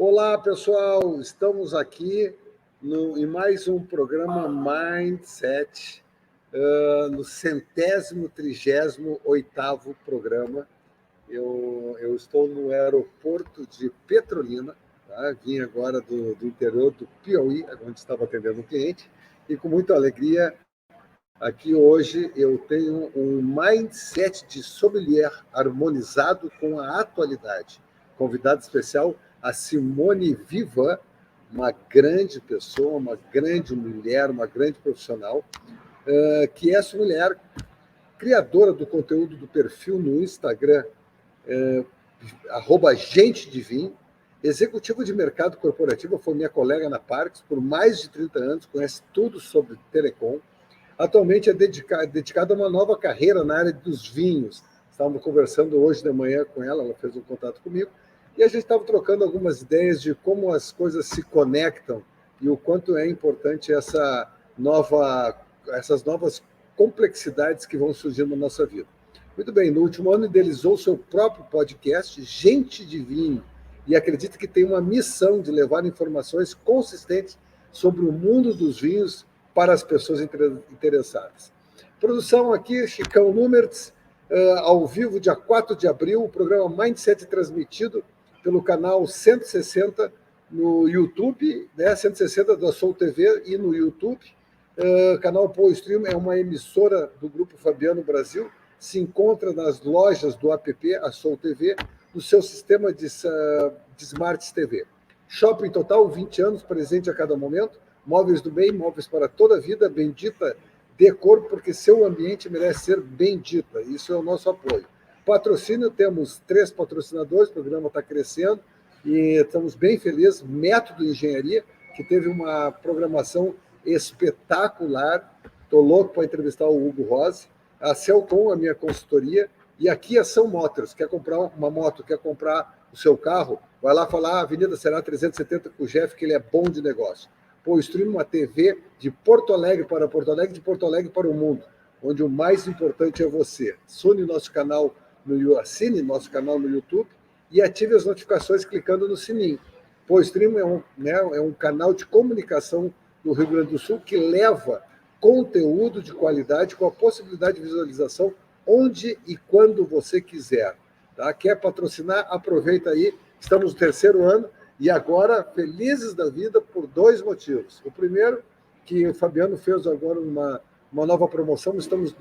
Olá, pessoal! Estamos aqui em mais um programa Mindset, no 138º programa. Eu estou no aeroporto de Petrolina, tá? Vim agora do interior do Piauí, onde estava atendendo um cliente, e com muita alegria, aqui hoje eu tenho um Mindset de sommelier harmonizado com a atualidade. Convidado especial, a Simone Vivan, uma grande pessoa, uma grande mulher, uma grande profissional, que é essa mulher, criadora do conteúdo do perfil no Instagram, @gente de vinho, executiva de mercado corporativo, foi minha colega na Parques por mais de 30 anos, conhece tudo sobre telecom. Atualmente é dedicada a uma nova carreira na área dos vinhos. Estávamos conversando hoje de manhã com ela, ela fez um contato comigo, e a gente estava trocando algumas ideias de como as coisas se conectam e o quanto é importante essas novas complexidades que vão surgindo na nossa vida. Muito bem, no último ano idealizou seu próprio podcast, Gente de Vinho, e acredita que tem uma missão de levar informações consistentes sobre o mundo dos vinhos para as pessoas interessadas. Produção aqui, Chicão Numertz, ao vivo, dia 4 de abril, o programa Mindset transmitido pelo canal 160 no YouTube, né, 160 da Soul TV e no YouTube. Canal Paul Stream é uma emissora do Grupo Fabiano Brasil, se encontra nas lojas do app, a Soul TV, no seu sistema de Smart TV. Shopping Total, 20 anos, presente a cada momento. Móveis do bem, móveis para toda a vida, bendita Decor, porque seu ambiente merece ser bendita. Isso é o nosso apoio. Patrocínio, temos 3 patrocinadores, o programa está crescendo e estamos bem felizes. Método Engenharia, que teve uma programação espetacular. Estou louco para entrevistar o Hugo Rose. A Celcom, a minha consultoria. E aqui a São Motors. Quer comprar uma moto, quer comprar o seu carro? Vai lá falar, Avenida Será 370 com o Jeff, que ele é bom de negócio. Paul Stream, uma TV de Porto Alegre para Porto Alegre, de Porto Alegre para o mundo, onde o mais importante é você. Assine nosso canal no YouTube e ative as notificações clicando no sininho. Paul Stream é um canal de comunicação do Rio Grande do Sul que leva conteúdo de qualidade com a possibilidade de visualização onde e quando você quiser. Tá? Quer patrocinar? Aproveita aí. Estamos no 3º ano. E agora, felizes da vida por 2 motivos. O primeiro, que o Fabiano fez agora uma nova promoção, estamos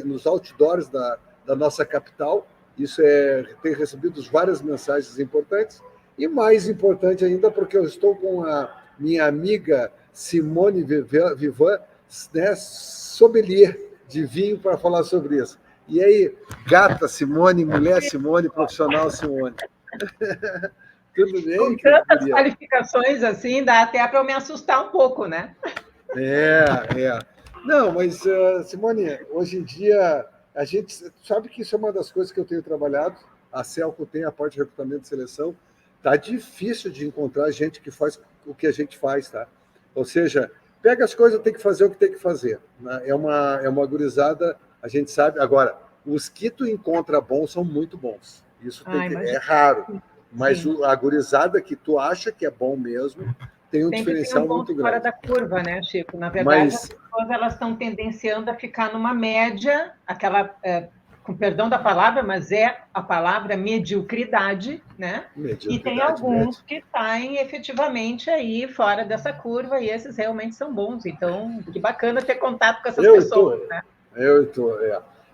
nos outdoors da nossa capital, isso tem recebido várias mensagens importantes, e mais importante ainda, porque eu estou com a minha amiga Simone Vivan, né, sommelier de vinho, para falar sobre isso. E aí, gata Simone, mulher Simone, profissional Simone. Tudo bem? Com tantas qualificações assim, dá até para eu me assustar um pouco, né? Não, mas, Simone, hoje em dia, a gente sabe que isso é uma das coisas que eu tenho trabalhado. A Celco tem a parte de recrutamento e seleção. Tá difícil de encontrar gente que faz o que a gente faz, tá? Ou seja, pega as coisas, tem que fazer o que tem que fazer. Né? É uma gurizada, a gente sabe. Agora, os que tu encontra bons são muito bons. Isso é raro. Mas a gurizada que tu acha que é bom mesmo tem um diferencial muito grande. Fora da curva, né, Chico? Na verdade, as pessoas elas estão tendenciando a ficar numa média, aquela, com perdão da palavra, mas é a palavra mediocridade, né? E tem alguns que saem efetivamente aí fora dessa curva, e esses realmente são bons. Então, que bacana ter contato com essas pessoas, né?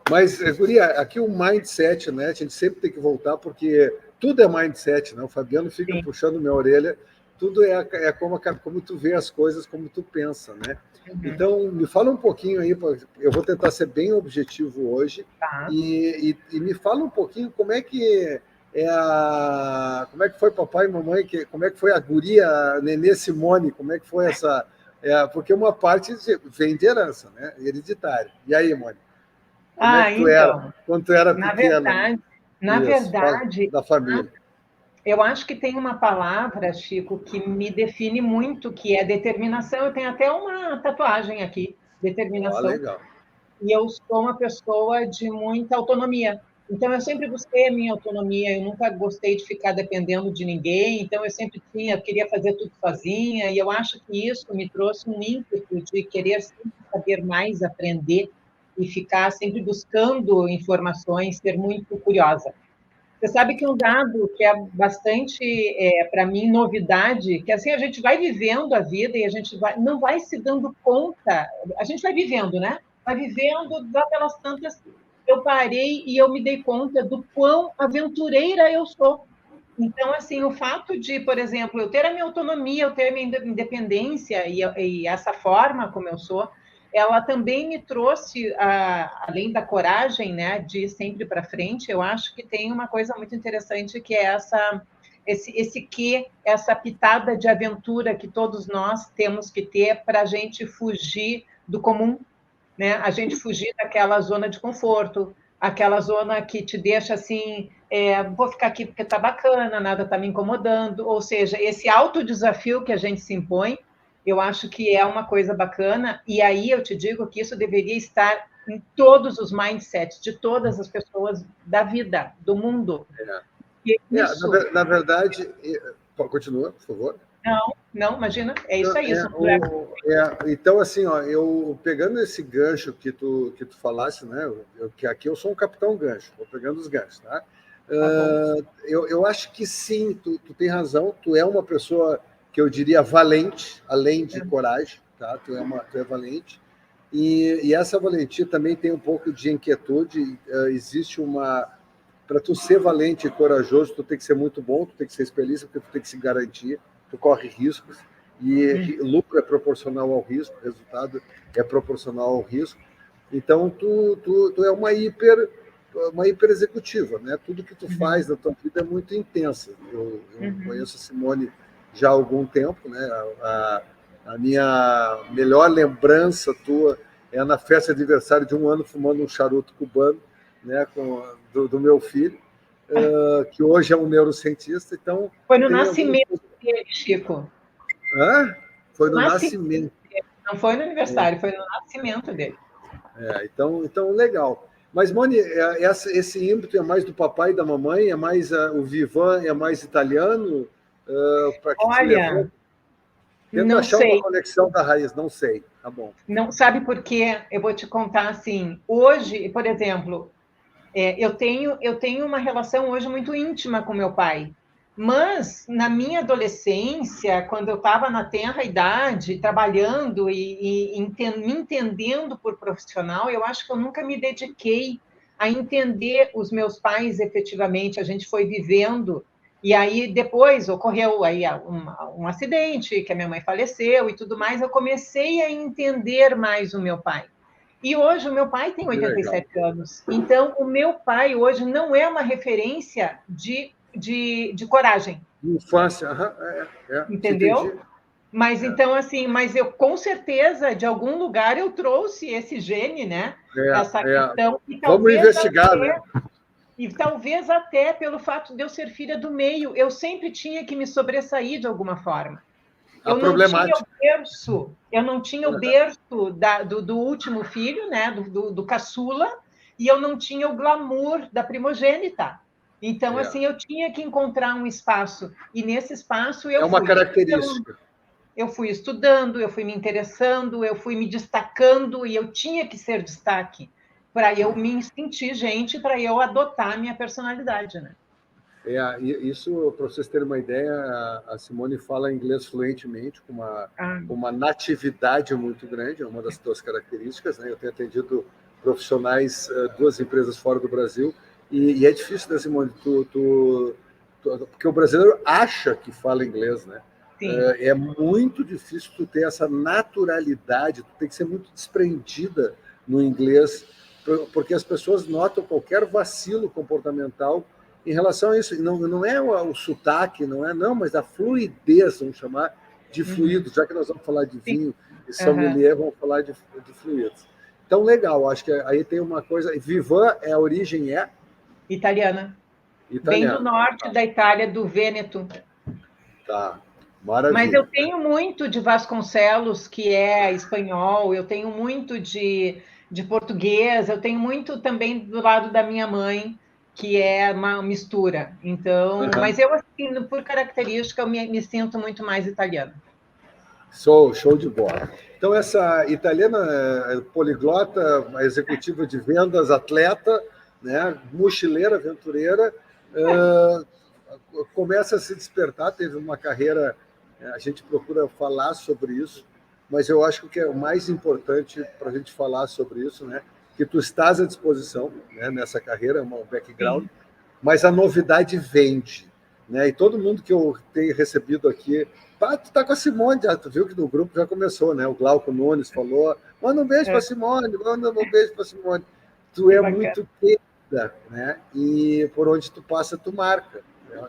Mas, guria, aqui o mindset, né? A gente sempre tem que voltar, porque tudo é mindset, né? O Fabiano fica puxando minha orelha. Tudo é como tu vê as coisas, como tu pensa, né? Uhum. Então, me fala um pouquinho aí, eu vou tentar ser bem objetivo hoje, tá. E me fala um pouquinho como é que foi papai e mamãe, como é que foi a guria, a Nenê Simone, como é que foi essa... porque uma parte vem de herança, né? Hereditária. E aí, Mônica? Como é que tu era quando tu era pequena? Na verdade, da família. Eu acho que tem uma palavra, Chico, que me define muito, que é determinação. Eu tenho até uma tatuagem aqui, determinação. Legal. E eu sou uma pessoa de muita autonomia. Então, eu sempre busquei a minha autonomia, eu nunca gostei de ficar dependendo de ninguém, então eu queria fazer tudo sozinha, e eu acho que isso me trouxe um ímpeto de querer sempre saber mais, aprender, e ficar sempre buscando informações, ser muito curiosa. Você sabe que um dado que é bastante, para mim, novidade, que assim a gente vai vivendo a vida e a gente não vai se dando conta, a gente vai vivendo, né? Vai vivendo, dá pelas tantas, eu parei e eu me dei conta do quão aventureira eu sou. Então, assim, o fato de, por exemplo, eu ter a minha autonomia, eu ter a minha independência e essa forma como eu sou, ela também me trouxe, além da coragem, né, de ir sempre para frente, eu acho que tem uma coisa muito interessante que é essa pitada de aventura que todos nós temos que ter para a gente fugir do comum, né? A gente fugir daquela zona de conforto, aquela zona que te deixa assim, vou ficar aqui porque está bacana, nada está me incomodando, ou seja, esse autodesafio que a gente se impõe, eu acho que é uma coisa bacana, e aí eu te digo que isso deveria estar em todos os mindsets de todas as pessoas da vida, do mundo. Isso... na verdade, continua, por favor. Não, imagina, é isso aí. Então, assim, ó, eu pegando esse gancho que tu falasse, né? Que aqui eu sou um capitão gancho, estou pegando os ganchos, tá? Eu acho que sim, tu tem razão, tu é uma pessoa que eu diria valente, além de coragem, tá? Tu é valente, e essa valentia também tem um pouco de inquietude, existe uma... Para tu ser valente e corajoso, tu tem que ser muito bom, tu tem que ser especialista, porque tu tem que se garantir, tu corre riscos, e lucro é proporcional ao risco, resultado é proporcional ao risco. Então, tu é uma hiper executiva, né? Tudo que tu faz na tua vida é muito intensa. Eu conheço a Simone já há algum tempo, né? A minha melhor lembrança tua é na festa de aniversário de 1 ano fumando um charuto cubano, né? Do meu filho, que hoje é um neurocientista. Então, foi no nascimento dele, Chico. Foi no nascimento. Não foi no aniversário, foi no nascimento dele. Então, legal. Mas, Moni, esse ímpeto é mais do papai e da mamãe? É mais o Vivan é mais italiano? Olha, tenta achar uma conexão da raiz, não sei. Tá bom. Não sabe por quê? Eu vou te contar assim. Hoje, por exemplo, eu tenho uma relação hoje muito íntima com meu pai. Mas, na minha adolescência, quando eu estava na tenra idade, trabalhando e me entendendo por profissional, eu acho que eu nunca me dediquei a entender os meus pais efetivamente. A gente foi vivendo, e aí depois ocorreu aí um acidente, que a minha mãe faleceu e tudo mais, eu comecei a entender mais o meu pai. E hoje o meu pai tem 87 anos. Então, o meu pai hoje não é uma referência de coragem. Infância, entendeu? Entendi. Mas então, assim, eu com certeza, de algum lugar, eu trouxe esse gene, né? Essa questão. Vamos investigar, né? E talvez até pelo fato de eu ser filha do meio, eu sempre tinha que me sobressair de alguma forma. Eu não tinha o berço do último filho, né? Do caçula, e eu não tinha o glamour da primogênita. Então, assim, eu tinha que encontrar um espaço. E nesse espaço eu uma característica. Eu fui estudando, eu fui me interessando, eu fui me destacando, e eu tinha que ser destaque para eu me sentir gente, para eu adotar a minha personalidade, né? Isso, para vocês terem uma ideia, a Simone fala inglês fluentemente, com uma natividade muito grande, é uma das suas características, né? Eu tenho atendido profissionais, 2 empresas fora do Brasil, e é difícil, né, Simone? Porque o brasileiro acha que fala inglês, né? É muito difícil tu ter essa naturalidade, tu tem que ser muito desprendida no inglês, porque as pessoas notam qualquer vacilo comportamental em relação a isso. Não é o sotaque, mas a fluidez, vamos chamar de fluidos, já que nós vamos falar de vinho e sommelier, vamos falar de fluidos. Então, legal, acho que aí tem uma coisa. Vivan, a origem é? Italiana. Bem do norte da Itália, do Vêneto. Tá, maravilha. Mas eu tenho muito de Vasconcelos, que é espanhol, eu tenho muito de português, eu tenho muito também do lado da minha mãe. que é uma mistura. Então, mas eu, assim, por característica, eu me sinto muito mais italiana. Show de bola. Então, essa italiana poliglota, executiva de vendas, atleta, né, mochileira, aventureira, começa a se despertar, teve uma carreira, a gente procura falar sobre isso, mas eu acho que o que é o mais importante para a gente falar sobre isso, né, que tu estás à disposição, né, nessa carreira, um background, mas a novidade vende, né, e todo mundo que eu tenho recebido aqui, tu tá com a Simone, já, tu viu que no grupo já começou, né, o Glauco Nunes falou, manda um beijo para a Simone, manda um beijo para a Simone, tu é muito querida, né, e por onde tu passa, tu marca,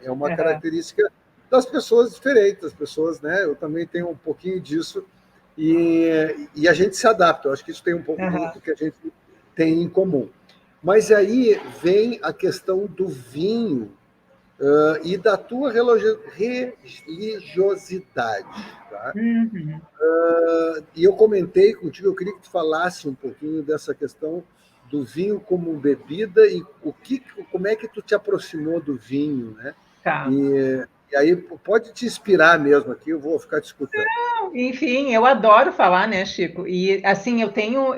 é uma característica das pessoas diferentes, das pessoas, né, eu também tenho um pouquinho disso, e a gente se adapta. Eu acho que isso tem um pouco do que a gente tem em comum. Mas aí vem a questão do vinho e da tua religiosidade. Tá? E eu comentei contigo, eu queria que tu falasse um pouquinho dessa questão do vinho como bebida e como é que tu te aproximou do vinho, né? Tá. E aí pode te inspirar mesmo aqui, eu vou ficar te escutando. Enfim, eu adoro falar, né, Chico? E assim, eu tenho,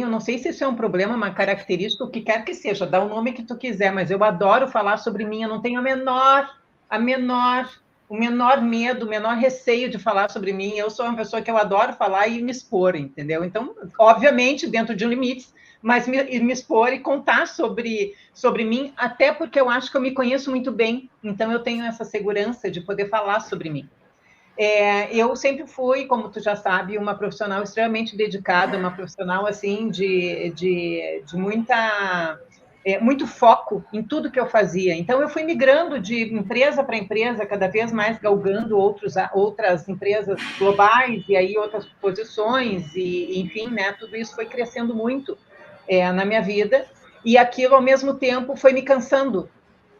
não sei se isso é um problema, uma característica, o que quer que seja, dá o nome que tu quiser, mas eu adoro falar sobre mim, eu não tenho o menor medo, o menor receio de falar sobre mim. Eu sou uma pessoa que eu adoro falar e me expor, entendeu? Então, obviamente, dentro de limites, mas me expor e contar sobre mim, até porque eu acho que eu me conheço muito bem, então eu tenho essa segurança de poder falar sobre mim. Eu sempre fui, como tu já sabe, uma profissional extremamente dedicada, uma profissional assim de muito foco em tudo que eu fazia. Então, eu fui migrando de empresa para empresa, cada vez mais galgando outras empresas globais e aí outras posições, e enfim, né, tudo isso foi crescendo muito na minha vida, e aquilo, ao mesmo tempo, foi me cansando,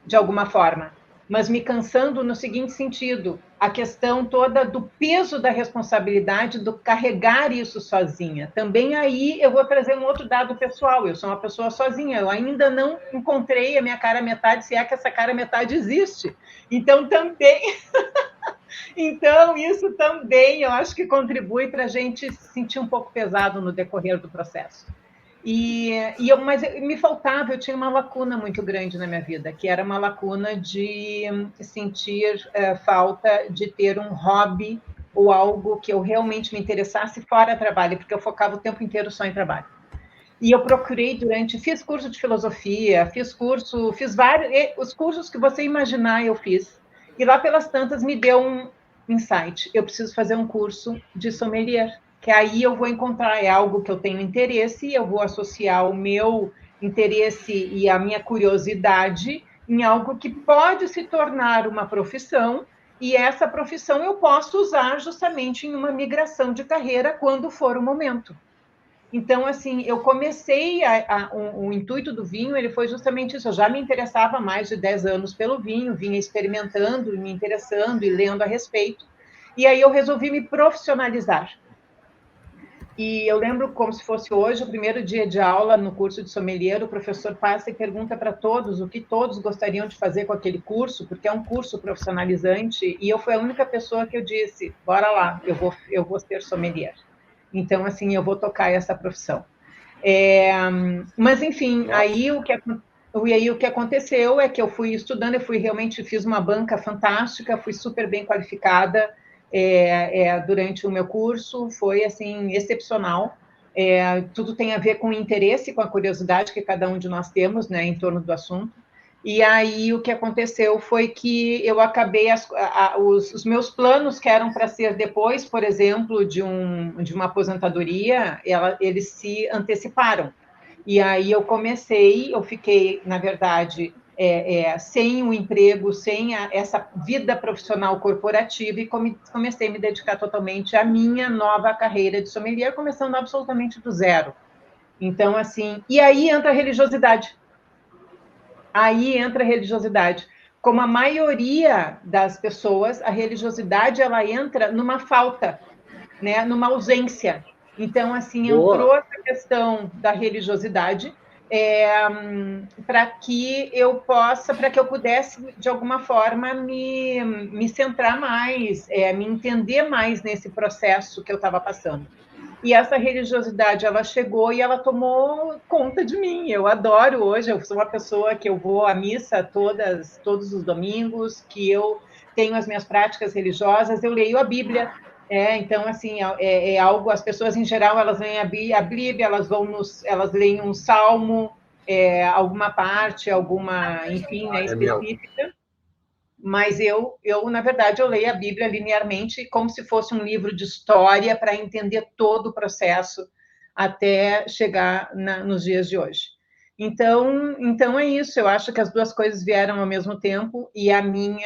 de alguma forma, mas me cansando no seguinte sentido, a questão toda do peso da responsabilidade, do carregar isso sozinha. Também aí eu vou trazer um outro dado pessoal, eu sou uma pessoa sozinha, eu ainda não encontrei a minha cara metade, se é que essa cara metade existe. Então, também... Então, isso também eu acho que contribui para a gente se sentir um pouco pesado no decorrer do processo. Mas me faltava, eu tinha uma lacuna muito grande na minha vida, que era uma lacuna de sentir falta de ter um hobby ou algo que eu realmente me interessasse fora trabalho, porque eu focava o tempo inteiro só em trabalho. E eu procurei fiz curso de filosofia, fiz vários, os cursos que você imaginar eu fiz. E lá pelas tantas me deu um insight, eu preciso fazer um curso de sommelier, que aí eu vou encontrar, é algo que eu tenho interesse, eu vou associar o meu interesse e a minha curiosidade em algo que pode se tornar uma profissão, e essa profissão eu posso usar justamente em uma migração de carreira quando for o momento. Então, assim, eu comecei, o intuito do vinho, ele foi justamente isso, eu já me interessava há mais de 10 anos pelo vinho, vinha experimentando, me interessando e lendo a respeito, e aí eu resolvi me profissionalizar. E eu lembro como se fosse hoje, o primeiro dia de aula no curso de sommelier, o professor passa e pergunta para todos o que todos gostariam de fazer com aquele curso, porque é um curso profissionalizante, e eu fui a única pessoa que eu disse, bora lá, eu vou ser sommelier. Então, assim, eu vou tocar essa profissão. Mas, enfim, aí o que aconteceu é que eu fui estudando, realmente fiz uma banca fantástica, fui super bem qualificada durante o meu curso, foi, assim, excepcional. Tudo tem a ver com o interesse, com a curiosidade que cada um de nós temos, né, em torno do assunto. E aí o que aconteceu foi que eu acabei os meus planos que eram para ser depois, por exemplo, de uma aposentadoria, eles se anteciparam. E aí eu fiquei, na verdade, sem o emprego, sem essa vida profissional corporativa, e comecei a me dedicar totalmente à minha nova carreira de sommelier, começando absolutamente do zero. Então, assim, e aí entra a religiosidade. Como a maioria das pessoas, a religiosidade ela entra numa falta, né, numa ausência. Então, assim, entrou essa questão da religiosidade, para que eu pudesse, de alguma forma, me centrar mais, me entender mais nesse processo que eu estava passando. E essa religiosidade, ela chegou e ela tomou conta de mim. Eu adoro hoje, eu sou uma pessoa que eu vou à missa todos os domingos, que eu tenho as minhas práticas religiosas, eu leio a Bíblia. Então, assim, é algo, as pessoas, em geral, elas leem a Bíblia, elas leem um salmo, alguma parte, enfim, específica. Mas na verdade, eu leio a Bíblia linearmente como se fosse um livro de história para entender todo o processo até chegar nos dias de hoje. Então é isso, eu acho que as duas coisas vieram ao mesmo tempo e a minha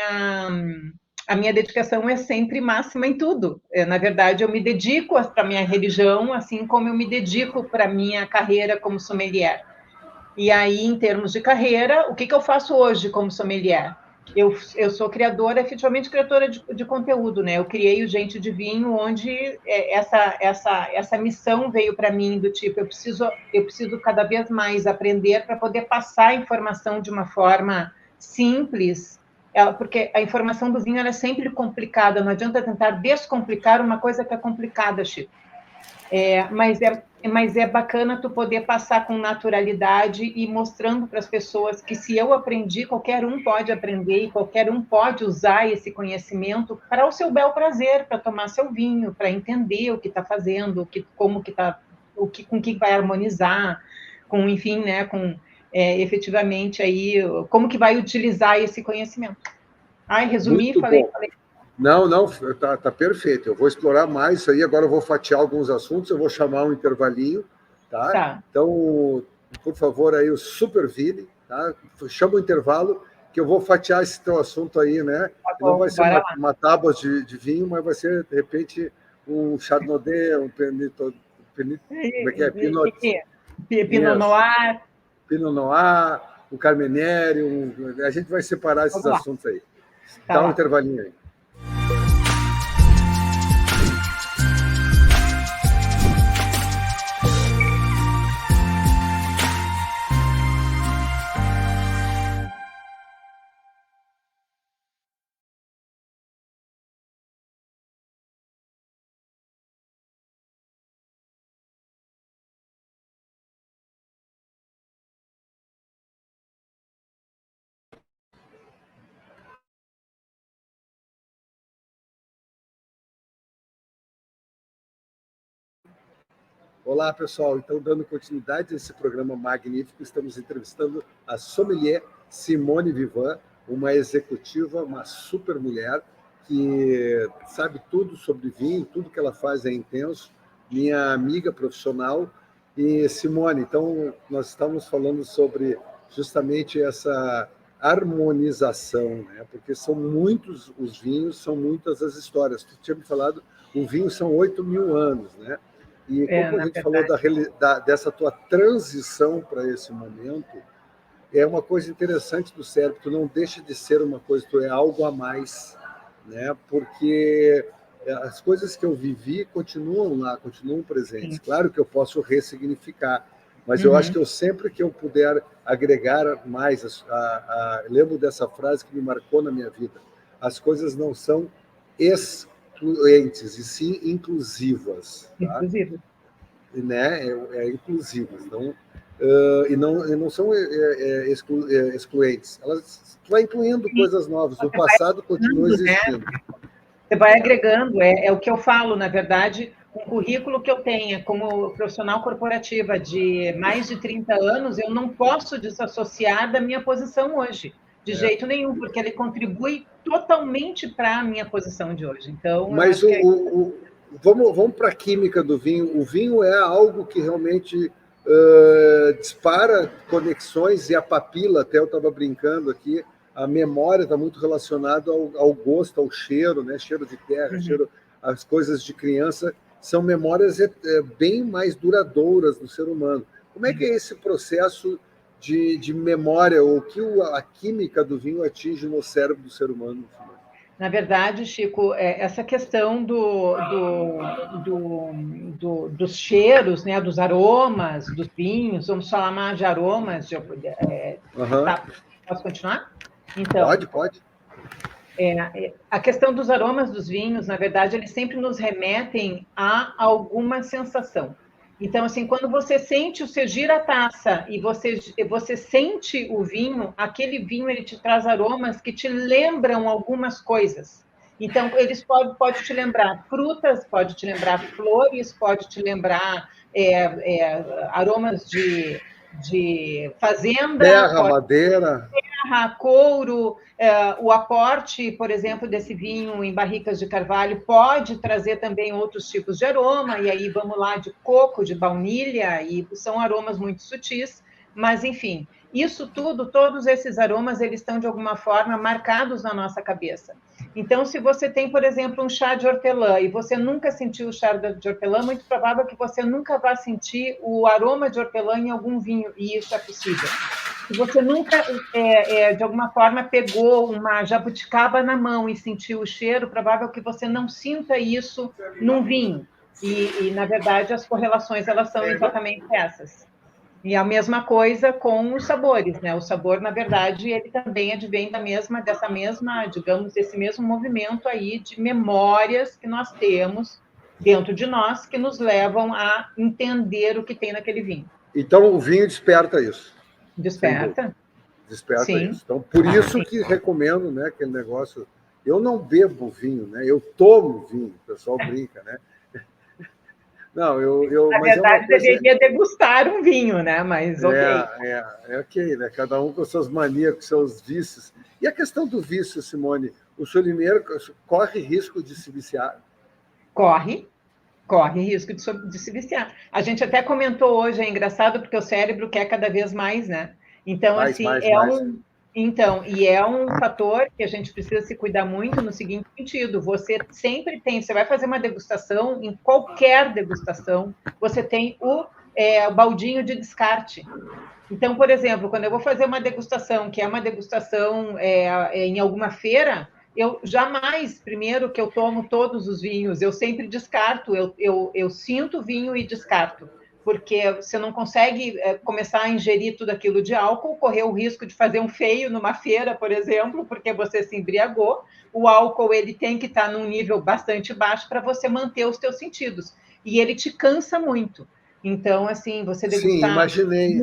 dedicação é sempre máxima em tudo. Na verdade, eu me dedico para a minha religião, assim como eu me dedico para a minha carreira como sommelier. E aí, em termos de carreira, o que eu faço hoje como sommelier? Eu sou efetivamente criadora de conteúdo, né? Eu criei o Gente de Vinho, onde essa missão veio para mim do tipo, eu preciso cada vez mais aprender para poder passar a informação de uma forma simples, porque a informação do vinho ela é sempre complicada, não adianta tentar descomplicar uma coisa que é complicada, Chico. Mas é bacana tu poder passar com naturalidade e mostrando para as pessoas que se eu aprendi, qualquer um pode aprender e qualquer um pode usar esse conhecimento para o seu bel prazer, para tomar seu vinho, para entender o que está fazendo, com que vai harmonizar, enfim, né, efetivamente aí como que vai utilizar esse conhecimento. Resumi, falei. Não, tá perfeito. Eu vou explorar mais isso aí. Agora eu vou fatiar alguns assuntos. Eu vou chamar um intervalinho, tá? Então, por favor, aí o Superville, tá? Chama o intervalo que eu vou fatiar esse teu assunto aí, né? Tá bom, não vai ser uma tábua de vinho, mas vai ser, de repente, um Chardonnay, um como é que é? Pinot Noir. Pinot Noir, um Carmenério. A gente vai separar esses assuntos aí. Dá um intervalinho aí. Olá, pessoal. Então, dando continuidade a esse programa magnífico, estamos entrevistando a sommelier Simone Vivan, uma executiva, uma super mulher, que sabe tudo sobre vinho, tudo que ela faz é intenso, minha amiga profissional. E, Simone, então, nós estamos falando sobre justamente essa harmonização, né? Porque são muitos os vinhos, são muitas as histórias. Tu tinha me falado, o vinho são 8.000 anos, né? E como a gente falou dessa tua transição para esse momento, é uma coisa interessante do cérebro, tu não deixa de ser uma coisa, tu é algo a mais, né? Porque as coisas que eu vivi continuam lá, continuam presentes. Sim. Claro que eu posso ressignificar, mas eu acho que eu sempre que eu puder agregar mais, lembro dessa frase que me marcou na minha vida, as coisas não são excluentes, e sim inclusivas. Tá? Inclusivas. Né? Inclusivas. Então, e não são excluentes. Elas vai incluindo coisas novas. O passado continua existindo. Né? Você vai agregando. É o que eu falo, na verdade, um currículo que eu tenha como profissional corporativa de mais de 30 anos, eu não posso desassociar da minha posição hoje. De jeito nenhum, porque ele contribui totalmente para a minha posição de hoje. Então, mas vamos para a química do vinho. O vinho é algo que realmente dispara conexões, e a papila, até eu estava brincando aqui, a memória está muito relacionada ao gosto, ao cheiro, né? Cheiro de terra, cheiro, as coisas de criança, são memórias bem mais duradouras do ser humano. Como é que é esse processo de memória, ou que a química do vinho atinge no cérebro do ser humano? Na verdade, Chico, essa questão dos cheiros, né, dos aromas, dos vinhos, vamos falar mais de aromas. Tá, posso continuar? Então, pode. A questão dos aromas dos vinhos, na verdade, eles sempre nos remetem a alguma sensação. Então, assim, quando você gira a taça e você sente o vinho, aquele vinho ele te traz aromas que te lembram algumas coisas. Então, eles pode te lembrar frutas, pode te lembrar flores, pode te lembrar aromas de fazenda, terra, madeira, couro, o aporte, por exemplo, desse vinho em barricas de carvalho pode trazer também outros tipos de aroma, e aí vamos lá de coco, de baunilha, e são aromas muito sutis, mas enfim, isso tudo, todos esses aromas, eles estão de alguma forma marcados na nossa cabeça. Então, se você tem, por exemplo, um chá de hortelã e você nunca sentiu o chá de hortelã, muito provável que você nunca vá sentir o aroma de hortelã em algum vinho, e isso é possível. Se você nunca, de alguma forma, pegou uma jabuticaba na mão e sentiu o cheiro, provável que você não sinta isso num vinho. E na verdade, as correlações elas são exatamente essas. E a mesma coisa com os sabores, né? O sabor, na verdade, ele também advém dessa mesma, digamos, desse mesmo movimento aí de memórias que nós temos dentro de nós que nos levam a entender o que tem naquele vinho. Então, o vinho desperta isso. Desperta. Desperta Sim. isso. Então, por isso que recomendo, né, aquele negócio. Eu não bebo vinho, né? Eu tomo vinho. O pessoal brinca, né? Não, Na verdade, deveria degustar um vinho, né? Mas ok. Ok, né? Cada um com suas manias, com seus vícios. E a questão do vício, Simone, o sommelier corre risco de se viciar? Corre risco de se viciar. A gente até comentou hoje, é engraçado, porque o cérebro quer cada vez mais, né? Então, mais. Então, e é um fator que a gente precisa se cuidar muito no seguinte sentido: você sempre tem, você vai fazer uma degustação, em qualquer degustação, você tem o baldinho de descarte. Então, por exemplo, quando eu vou fazer uma degustação, que é uma degustação em alguma feira, eu jamais, primeiro que eu tomo todos os vinhos, eu sempre descarto, eu sinto o vinho e descarto, porque você não consegue começar a ingerir tudo aquilo de álcool, correr o risco de fazer um feio numa feira, por exemplo, porque você se embriagou. O álcool ele tem que estar num nível bastante baixo para você manter os teus sentidos, e ele te cansa muito. Então, assim, você degustar... Sim, imaginei.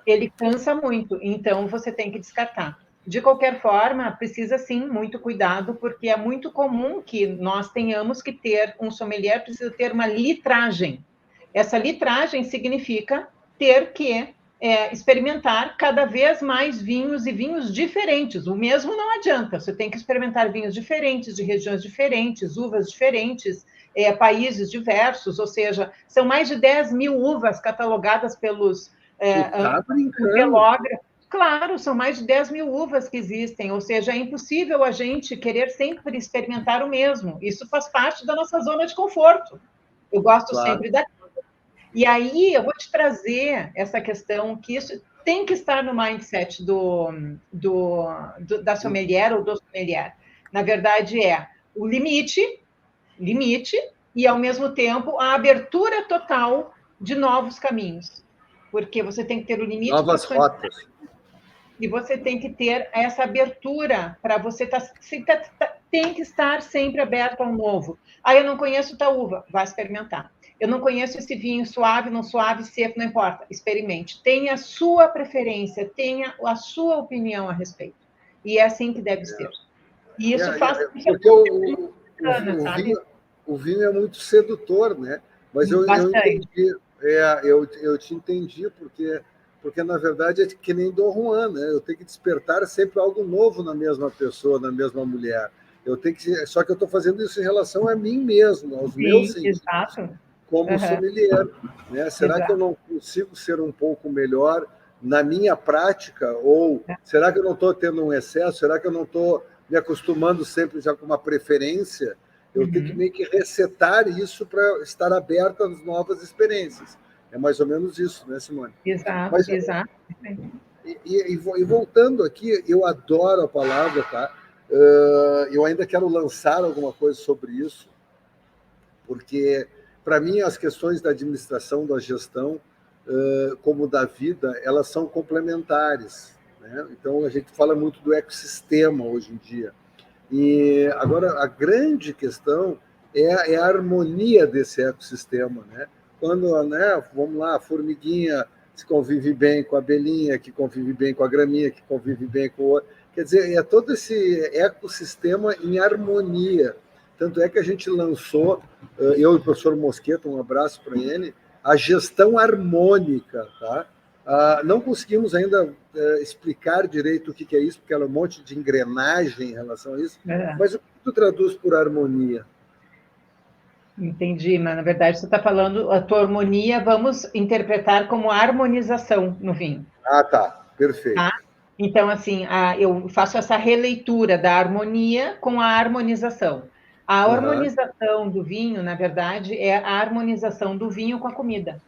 Ele cansa muito, então você tem que descartar. De qualquer forma, precisa sim muito cuidado, porque é muito comum que nós tenhamos que ter, um sommelier precisa ter uma litragem. Essa litragem significa ter que experimentar cada vez mais vinhos e vinhos diferentes. O mesmo não adianta, você tem que experimentar vinhos diferentes, de regiões diferentes, uvas diferentes, países diversos, ou seja, são mais de 10 mil uvas catalogadas pelos pelógrafos. Claro, são mais de 10 mil uvas que existem, ou seja, é impossível a gente querer sempre experimentar o mesmo. Isso faz parte da nossa zona de conforto. Eu gosto sempre daquilo. E aí eu vou te trazer essa questão que isso tem que estar no mindset da sommelier ou do sommelier. Na verdade, é o limite, e, ao mesmo tempo, a abertura total de novos caminhos. Porque você tem que ter o limite... Novas rotas. E você tem que ter essa abertura para você tem que estar sempre aberto ao novo. Eu não conheço tal uva, vá experimentar. Eu não conheço esse vinho suave, não suave, seco, não importa. Experimente. Tenha a sua preferência, tenha a sua opinião a respeito. E é assim que deve ser. E isso faz... Porque o vinho é muito sedutor, né? Mas eu entendi. Eu te entendi, porque, na verdade, é que nem Dom Juan, né? Eu tenho que despertar sempre algo novo na mesma pessoa, na mesma mulher. Só que eu estou fazendo isso em relação a mim mesmo, aos meus sentidos, como sommelier. Né? Será que eu não consigo ser um pouco melhor na minha prática? Ou será que eu não estou tendo um excesso? Será que eu não estou me acostumando sempre já com uma preferência? Eu tenho que meio que resetar isso para estar aberto às novas experiências. É mais ou menos isso, né, Simone? Exato, exato. E voltando aqui, eu adoro a palavra, tá? Eu ainda quero lançar alguma coisa sobre isso, porque, para mim, as questões da administração, da gestão, como da vida, elas são complementares, né? Então, a gente fala muito do ecossistema hoje em dia. E agora, a grande questão é a harmonia desse ecossistema, né? Quando, né, vamos lá, a formiguinha se convive bem com a abelhinha, que convive bem com a graminha, que convive bem com o outro. Quer dizer, é todo esse ecossistema em harmonia. Tanto é que a gente lançou, eu e o professor Mosqueta, um abraço para ele, a gestão harmônica, tá? Não conseguimos ainda explicar direito o que é isso, porque ela é um monte de engrenagem em relação a isso, mas o que tu traduz por harmonia? Entendi, mas na verdade você está falando a tua harmonia, vamos interpretar como harmonização no vinho. Tá, perfeito. Tá? Então, assim, eu faço essa releitura da harmonia com a harmonização. A harmonização do vinho, na verdade, é a harmonização do vinho com a comida.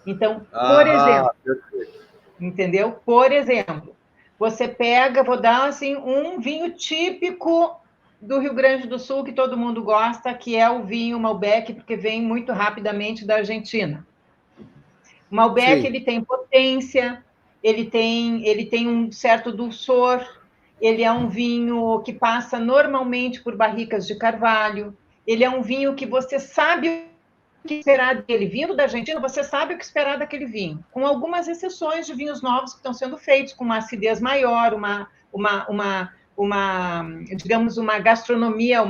Então, por exemplo, perfeito. Entendeu? Por exemplo, você pega, vou dar assim um vinho típico do Rio Grande do Sul que todo mundo gosta, que é o vinho Malbec, porque vem muito rapidamente da Argentina. O Malbec, sim, ele tem potência, ele tem um certo dulçor, ele é um vinho que passa normalmente por barricas de carvalho, ele é um vinho que você sabe o que esperar dele. Vindo da Argentina, você sabe o que esperar daquele vinho, com algumas exceções de vinhos novos que estão sendo feitos, com uma acidez maior, digamos, uma gastronomia,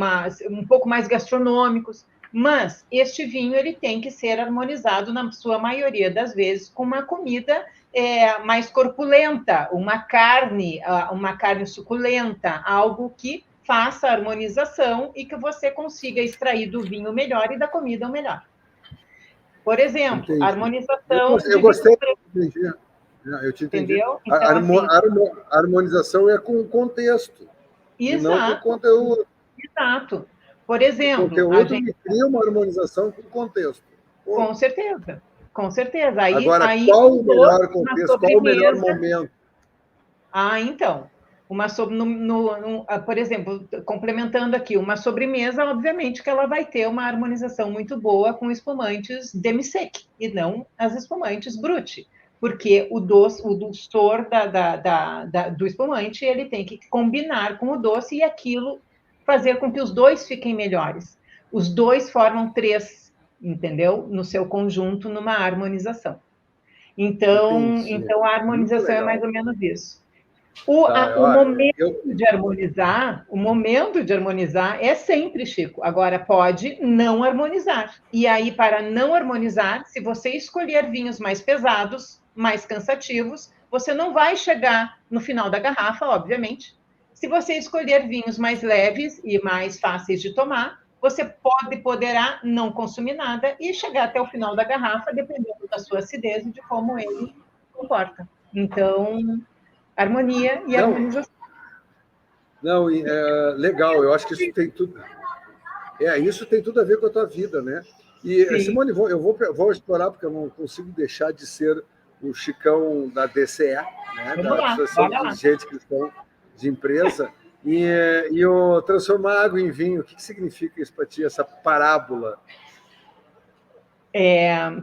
um pouco mais gastronômicos. Mas este vinho ele tem que ser harmonizado, na sua maioria das vezes, com uma comida mais corpulenta, uma carne suculenta, algo que faça a harmonização e que você consiga extrair do vinho o melhor e da comida o melhor. Por exemplo, entendi. Harmonização... Eu gostei, entendi. Eu te entendi. Entendeu? Então, a harmonização é com o contexto, exato, e não com o conteúdo. Exato. Por exemplo... O conteúdo me cria uma harmonização com o contexto. Com certeza, com certeza. Agora, qual o melhor contexto, qual o melhor momento? Então... por exemplo, complementando aqui, uma sobremesa, obviamente que ela vai ter uma harmonização muito boa com espumantes demi-sec e não as espumantes brut, porque o dulçor do espumante ele tem que combinar com o doce e aquilo fazer com que os dois fiquem melhores. Os dois formam três, entendeu? No seu conjunto, numa harmonização. Então a harmonização é mais ou menos isso. O momento de harmonizar é sempre, Chico. Agora, pode não harmonizar. E aí, para não harmonizar, se você escolher vinhos mais pesados, mais cansativos, você não vai chegar no final da garrafa, obviamente. Se você escolher vinhos mais leves e mais fáceis de tomar, você poderá não consumir nada e chegar até o final da garrafa, dependendo da sua acidez e de como ele comporta. Então... harmonia e harmonização. Não, legal, eu acho que isso tem tudo. Isso tem tudo a ver com a tua vida, né? E, sim, Simone, eu vou explorar, porque eu não consigo deixar de ser o Chicão da DCE, né? Da Associação de Dirigentes Cristãos de Empresa, e o transformar água em vinho. O que significa isso para ti, essa parábola?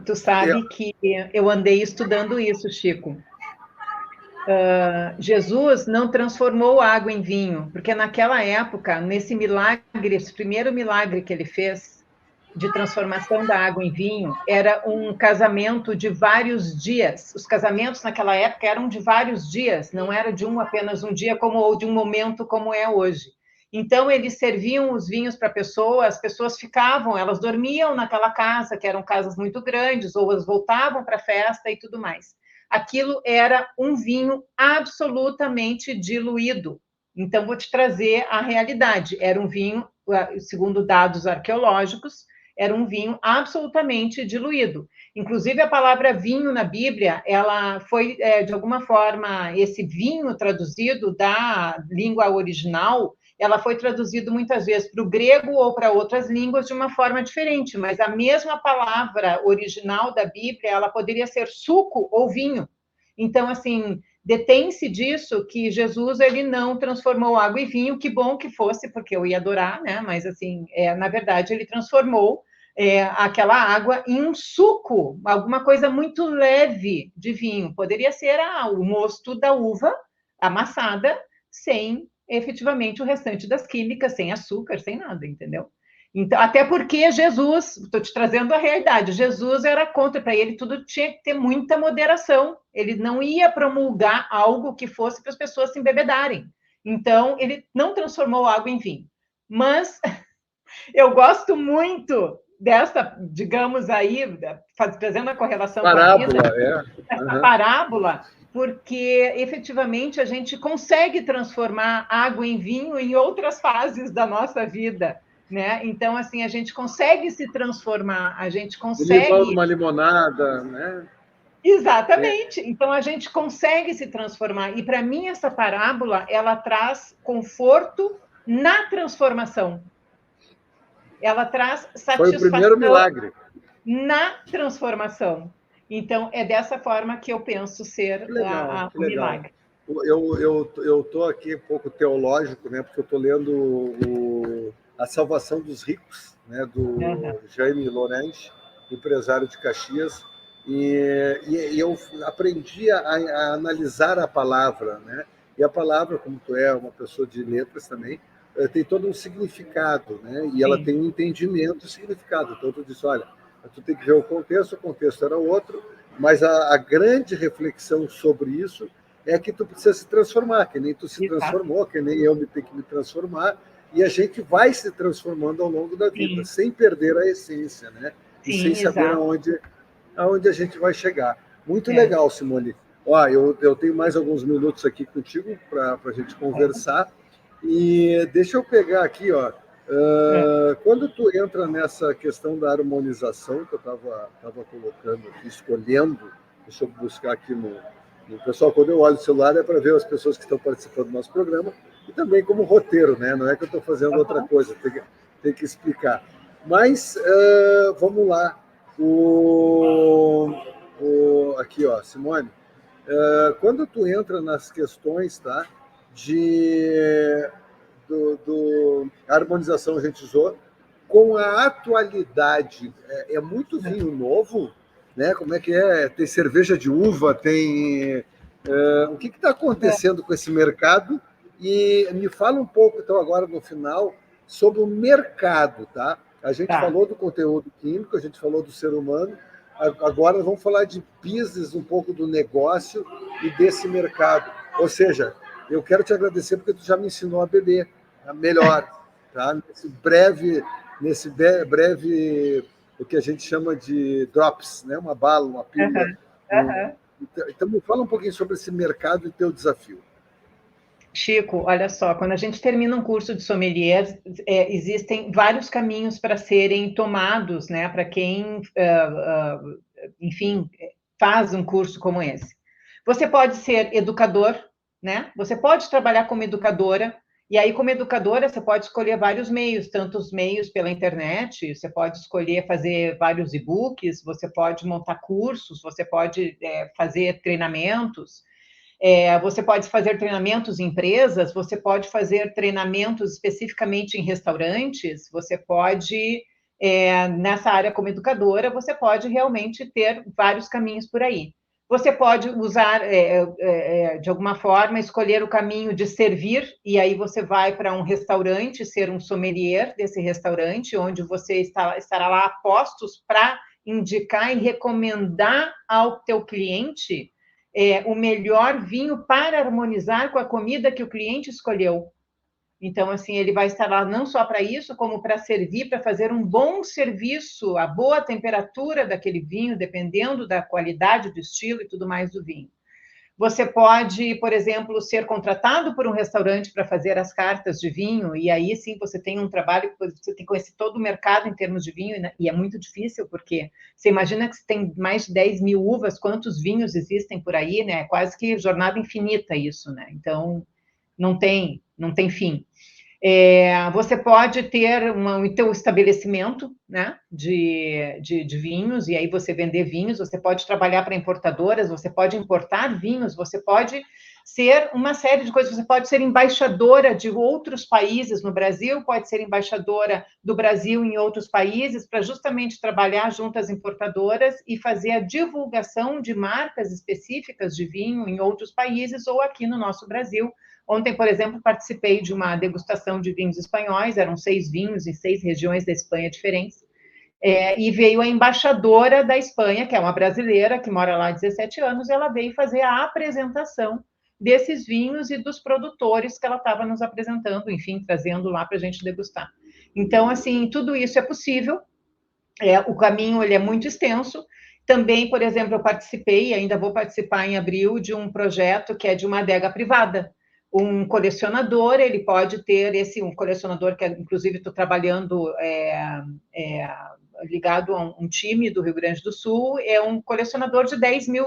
Tu sabe que eu andei estudando isso, Chico. Jesus não transformou água em vinho, porque naquela época, nesse milagre, esse primeiro milagre que ele fez, de transformação da água em vinho, era um casamento de vários dias. Os casamentos naquela época eram de vários dias, não era de apenas um dia ou de um momento como é hoje. Então, eles serviam os vinhos para as pessoas ficavam, elas dormiam naquela casa, que eram casas muito grandes, ou elas voltavam para a festa e tudo mais. Aquilo era um vinho absolutamente diluído. Então, vou te trazer a realidade. Era um vinho, segundo dados arqueológicos, era um vinho absolutamente diluído. Inclusive, a palavra vinho na Bíblia, ela foi, de alguma forma, esse vinho traduzido da língua original, ela foi traduzida muitas vezes para o grego ou para outras línguas de uma forma diferente, mas a mesma palavra original da Bíblia, ela poderia ser suco ou vinho. Então, assim, detém-se disso que Jesus ele não transformou água em vinho, que bom que fosse, porque eu ia adorar, né? Mas assim, na verdade, ele transformou aquela água em um suco, alguma coisa muito leve de vinho. Poderia ser o mosto da uva amassada, sem efetivamente o restante das químicas, sem açúcar, sem nada, entendeu? Então, até porque Jesus, estou te trazendo a realidade, Jesus era contra, para ele tudo tinha que ter muita moderação, ele não ia promulgar algo que fosse para as pessoas se embebedarem. Então, ele não transformou água em vinho. Mas eu gosto muito dessa, digamos aí, trazendo a correlação parábola, com a vida, essa parábola, porque efetivamente a gente consegue transformar água em vinho em outras fases da nossa vida. Né? Então, assim, a gente consegue se transformar, a gente consegue... Limão numa limonada, né? Exatamente. Então, a gente consegue se transformar. E, para mim, essa parábola, ela traz conforto na transformação. Ela traz satisfação... Foi o primeiro milagre. Na transformação. Então, é dessa forma que eu penso ser o milagre. Eu estou aqui um pouco teológico, né? Porque eu estou lendo A Salvação dos Ricos, né? Do Jaime Lorenz, empresário de Caxias, e eu aprendi a analisar a palavra, né? E a palavra, como tu é uma pessoa de letras também, tem todo um significado, né? E ela tem um entendimento e significado. Então, tu disse, olha, tu tem que ver o contexto era outro, mas a grande reflexão sobre isso é que tu precisa se transformar, que nem tu se transformou, que nem eu tenho que me transformar, e a gente vai se transformando ao longo da vida, sem perder a essência, né? E sem saber aonde a gente vai chegar. Muito legal, Simone. Ó, eu tenho mais alguns minutos aqui contigo para a gente conversar, e deixa eu pegar aqui, ó, quando tu entra nessa questão da harmonização, que eu estava colocando aqui, escolhendo, deixa eu buscar aqui no pessoal, quando eu olho o celular é para ver as pessoas que estão participando do nosso programa, e também como roteiro, né? Não é que eu estou fazendo outra coisa, tem que explicar. Mas, vamos lá. Aqui, ó, Simone, quando tu entra nas questões, tá, do harmonização, a gente usou, com a atualidade, é muito vinho novo, né? Como é que é? Tem cerveja de uva, tem... o que está acontecendo com esse mercado? E me fala um pouco, então, agora no final, sobre o mercado, tá? A gente falou do conteúdo químico, a gente falou do ser humano, agora vamos falar de business, um pouco do negócio e desse mercado. Ou seja, eu quero te agradecer porque tu já me ensinou a beber melhor, tá? Nesse breve o que a gente chama de drops, né? Uma bala, uma pílula. Então, me fala um pouquinho sobre esse mercado e teu desafio. Chico, olha só, quando a gente termina um curso de sommelier, existem vários caminhos para serem tomados, né? Para quem, enfim, faz um curso como esse. Você pode ser educador, né? Você pode trabalhar como educadora, e aí, como educadora, você pode escolher vários meios, tantos meios pela internet, você pode escolher fazer vários e-books, você pode montar cursos, você pode fazer treinamentos, você pode fazer treinamentos em empresas, você pode fazer treinamentos especificamente em restaurantes, você pode, nessa área como educadora, você pode realmente ter vários caminhos por aí. Você pode usar, de alguma forma, escolher o caminho de servir, e aí você vai para um restaurante, ser um sommelier desse restaurante, onde você estará lá a postos para indicar e recomendar ao teu cliente o melhor vinho para harmonizar com a comida que o cliente escolheu. Então, assim, ele vai estar lá não só para isso, como para servir, para fazer um bom serviço, a boa temperatura daquele vinho, dependendo da qualidade do estilo e tudo mais do vinho. Você pode, por exemplo, ser contratado por um restaurante para fazer as cartas de vinho, e aí sim você tem um trabalho que você tem que conhecer todo o mercado em termos de vinho, e é muito difícil, porque você imagina que você tem mais de 10 mil uvas, quantos vinhos existem por aí, né? É quase que jornada infinita isso, né? Então, não tem fim. Você pode ter um teu estabelecimento, né, de vinhos, e aí você vender vinhos, você pode trabalhar para importadoras, você pode importar vinhos, você pode ser uma série de coisas, você pode ser embaixadora de outros países no Brasil, pode ser embaixadora do Brasil em outros países, para justamente trabalhar junto às importadoras e fazer a divulgação de marcas específicas de vinho em outros países ou aqui no nosso Brasil. Ontem, por exemplo, participei de uma degustação de vinhos espanhóis, eram 6 vinhos em 6 regiões da Espanha diferentes, e veio a embaixadora da Espanha, que é uma brasileira, que mora lá há 17 anos, e ela veio fazer a apresentação desses vinhos e dos produtores que ela estava nos apresentando, enfim, trazendo lá para a gente degustar. Então, assim, tudo isso é possível, o caminho ele é muito extenso. Também, por exemplo, eu participei, ainda vou participar em abril, de um projeto que é de uma adega privada. Um colecionador, ele pode ter um colecionador que, inclusive, estou trabalhando ligado a um time do Rio Grande do Sul, é um colecionador de 10 mil,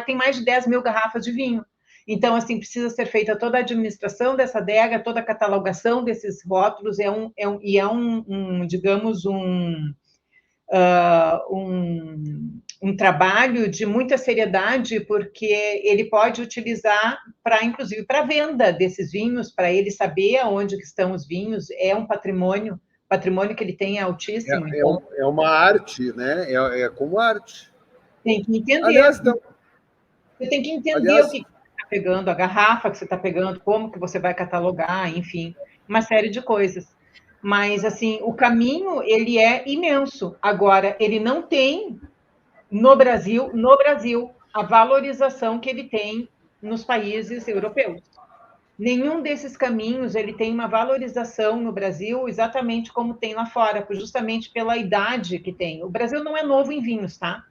tem mais de 10 mil garrafas de vinho. Então, assim, precisa ser feita toda a administração dessa adega, toda a catalogação desses rótulos, digamos, um trabalho de muita seriedade, porque ele pode utilizar inclusive para venda desses vinhos, para ele saber aonde que estão os vinhos, é um patrimônio que ele tem é altíssimo. Então, é uma arte, né? É como arte. Tem que entender. Aliás, não. Você tem que entender o que você está pegando, a garrafa que você está pegando, como que você vai catalogar, enfim, uma série de coisas. Mas, assim, o caminho, ele é imenso. Agora, ele não tem, no Brasil, a valorização que ele tem nos países europeus. Nenhum desses caminhos, ele tem uma valorização no Brasil exatamente como tem lá fora, justamente pela idade que tem. O Brasil não é novo em vinhos, tá?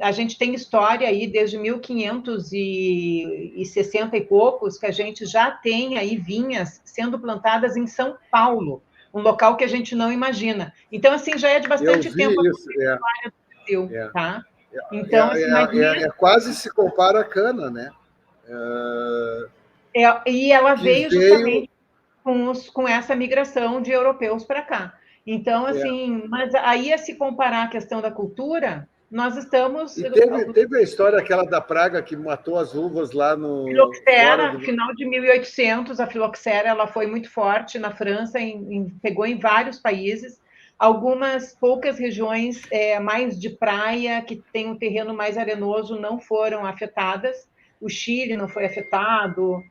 A gente tem história aí desde 1560 e poucos, que a gente já tem aí vinhas sendo plantadas em São Paulo, um local que a gente não imagina. Então, assim, já é de bastante tempo a história do Brasil, tá? Então, assim, quase se compara a cana, né? E ela veio justamente com essa migração de europeus para cá. Então, assim, mas aí a se comparar a questão da cultura, nós estamos... E teve a história aquela da praga que matou as uvas lá no... Filoxera, final de 1800, a filoxera ela foi muito forte na França, pegou em vários países. Algumas poucas regiões mais de praia, que tem um terreno mais arenoso, não foram afetadas. O Chile não foi afetado,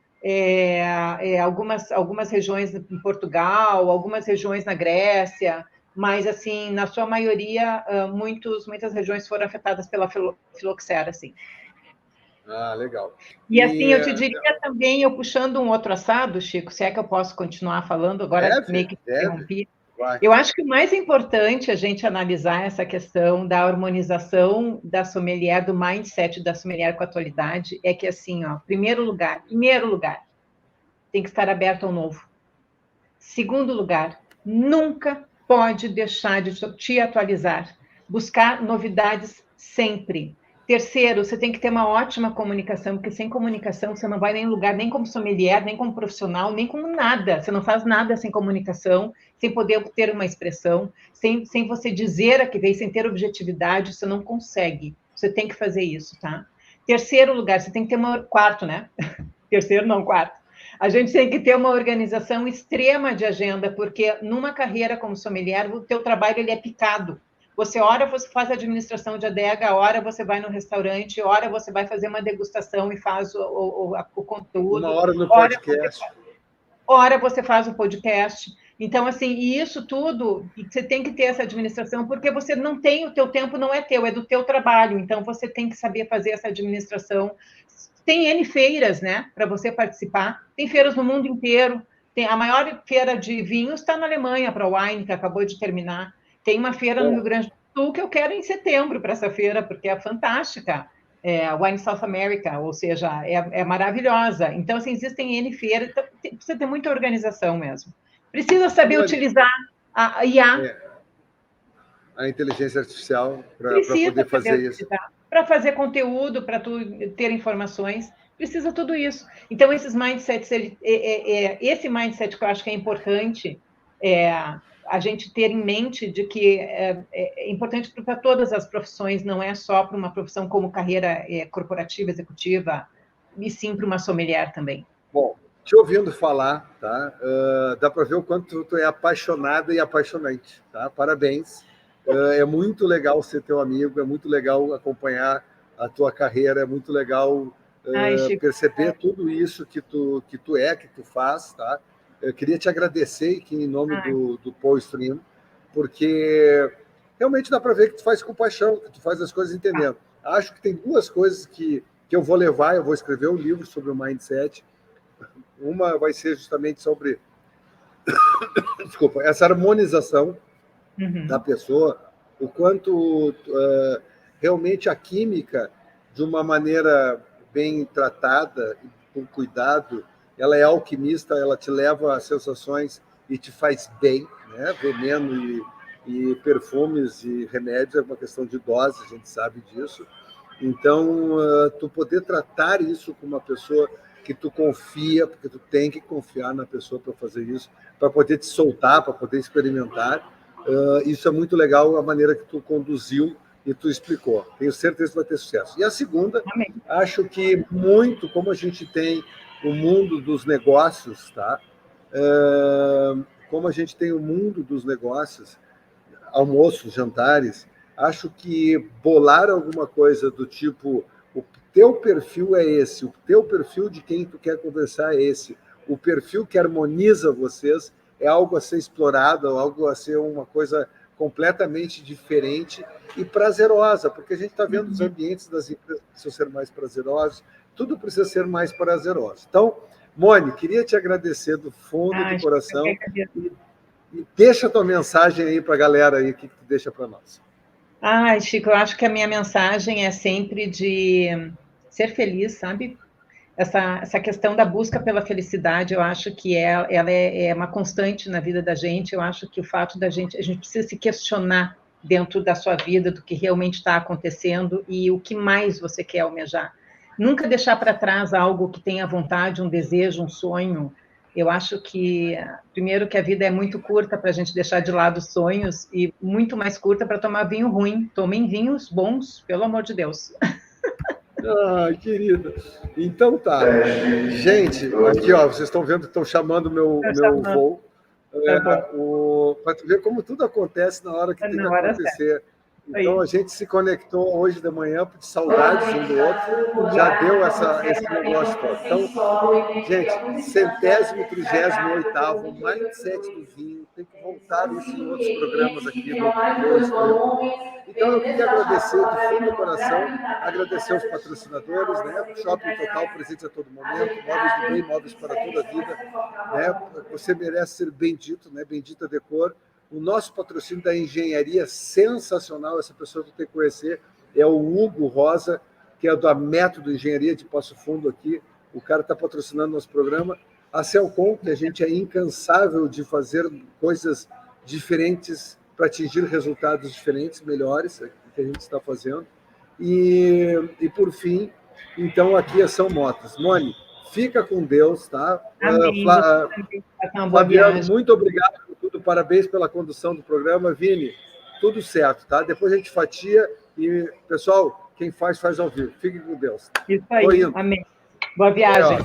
algumas regiões em Portugal, algumas regiões na Grécia, mas, assim, na sua maioria, muitas regiões foram afetadas pela filoxera, sim. Ah, legal. E assim, eu te diria também, eu puxando um outro assado, Chico, se é que eu posso continuar falando, agora meio que interrompi. Eu acho que o mais importante a gente analisar essa questão da harmonização da sommelier, do mindset da sommelier com a atualidade, é que, assim, primeiro lugar, tem que estar aberto ao novo. Segundo lugar, nunca pode deixar de te atualizar, buscar novidades sempre. Terceiro, você tem que ter uma ótima comunicação, porque sem comunicação você não vai nem lugar, nem como sommelier, nem como profissional, nem como nada. Você não faz nada sem comunicação, sem poder ter uma expressão, sem você dizer a que veio, sem ter objetividade, você não consegue. Você tem que fazer isso, tá? Terceiro lugar, você tem que ter quarto, né? Terceiro, não, quarto. A gente tem que ter uma organização extrema de agenda, porque numa carreira como sommelier, o teu trabalho ele é picado. Hora você faz administração de adega, hora você vai no restaurante, hora você vai fazer uma degustação e faz o conteúdo. Uma hora no podcast. Hora você faz o podcast. Então, assim, e isso tudo, você tem que ter essa administração, porque você não tem, o teu tempo não é teu, é do teu trabalho. Então, você tem que saber fazer essa administração. Tem N feiras, né, para você participar. Tem feiras no mundo inteiro. A maior feira de vinhos está na Alemanha, para a Wine, que acabou de terminar. Tem uma feira no Rio Grande do Sul que eu quero em setembro para essa feira, porque é fantástica. A Wine South America, ou seja, é maravilhosa. Então, assim, existem N feiras, então, precisa ter muita organização mesmo. Precisa saber utilizar a IA. A inteligência artificial para poder fazer isso. Para fazer conteúdo, para tu ter informações. precisa tudo isso. Então, esses mindsets, esse mindset que eu acho que é importante, a gente ter em mente de que é importante para todas as profissões, não é só para uma profissão como carreira corporativa, executiva, e sim para uma sommelier também. Bom, te ouvindo falar, tá? Dá para ver o quanto tu é apaixonada e apaixonante, tá? Parabéns. É muito legal ser teu amigo, é muito legal acompanhar a tua carreira, é muito legal perceber tudo isso que tu faz, tá? Eu queria te agradecer aqui em nome do Paul Stream, porque realmente dá para ver que tu faz com paixão, que tu faz as coisas entendendo. Acho que tem duas coisas que eu vou levar, eu vou escrever um livro sobre o mindset. Uma vai ser justamente sobre essa harmonização da pessoa, o quanto realmente a química, de uma maneira bem tratada, com cuidado, ela é alquimista, ela te leva a sensações e te faz bem, né? Veneno e perfumes e remédios é uma questão de dose, a gente sabe disso. Então, tu poder tratar isso com uma pessoa que tu confia, porque tu tem que confiar na pessoa para fazer isso, para poder te soltar, para poder experimentar. Isso é muito legal, a maneira que tu conduziu e tu explicou. Tenho certeza que vai ter sucesso. E a segunda, acho que muito, como a gente tem o mundo dos negócios, tá? Como a gente tem o mundo dos negócios, almoços, jantares, acho que bolar alguma coisa do tipo, o teu perfil é esse, o teu perfil de quem tu quer conversar é esse, o perfil que harmoniza vocês é algo a ser explorado, algo a ser uma coisa completamente diferente e prazerosa, porque a gente está vendo os ambientes das empresas que precisam ser mais prazerosos, tudo precisa ser mais prazeroso. Então, Moni, queria te agradecer do fundo do coração e deixa a tua mensagem aí para a galera aí, o que tu deixa para nós. Chico, eu acho que a minha mensagem é sempre de ser feliz, sabe? Essa questão da busca pela felicidade, eu acho que ela é uma constante na vida da gente. Eu acho que o fato a gente precisa se questionar dentro da sua vida, do que realmente está acontecendo e o que mais você quer almejar. Nunca deixar para trás algo que tenha vontade, um desejo, um sonho. Eu acho que, primeiro, que a vida é muito curta para a gente deixar de lado os sonhos e muito mais curta para tomar vinho ruim. Tomem vinhos bons, pelo amor de Deus. Querida. Então tá. Gente, aqui, ó, vocês estão vendo que estão chamando meu voo. Para tu ver como tudo acontece na hora que tem que acontecer. Então, a gente se conectou hoje de manhã, de saudades um do outro, já deu esse negócio todo. Então, gente, 138º Mindset do Vinho, tem que voltar isso em outros programas aqui do Então, eu queria agradecer de fundo do coração, agradecer aos patrocinadores, né? Shopping Total, presente a todo momento, móveis do bem, móveis para toda a vida, né? Você merece ser bendito, né? Bendita Decor. O nosso patrocínio da engenharia sensacional, essa pessoa que tem que conhecer, é o Hugo Rosa, que é da Método Engenharia de Passo Fundo aqui. O cara está patrocinando nosso programa. A Celcom, que a gente é incansável de fazer coisas diferentes para atingir resultados diferentes, melhores, que a gente está fazendo. E por fim, então, aqui a São Motos. Moni, fica com Deus, tá? Fabiano, muito obrigado por tudo, parabéns pela condução do programa. Vini, tudo certo, tá? Depois a gente fatia e, pessoal, quem faz ao vivo. Fique com Deus. Isso aí, amém. Boa viagem.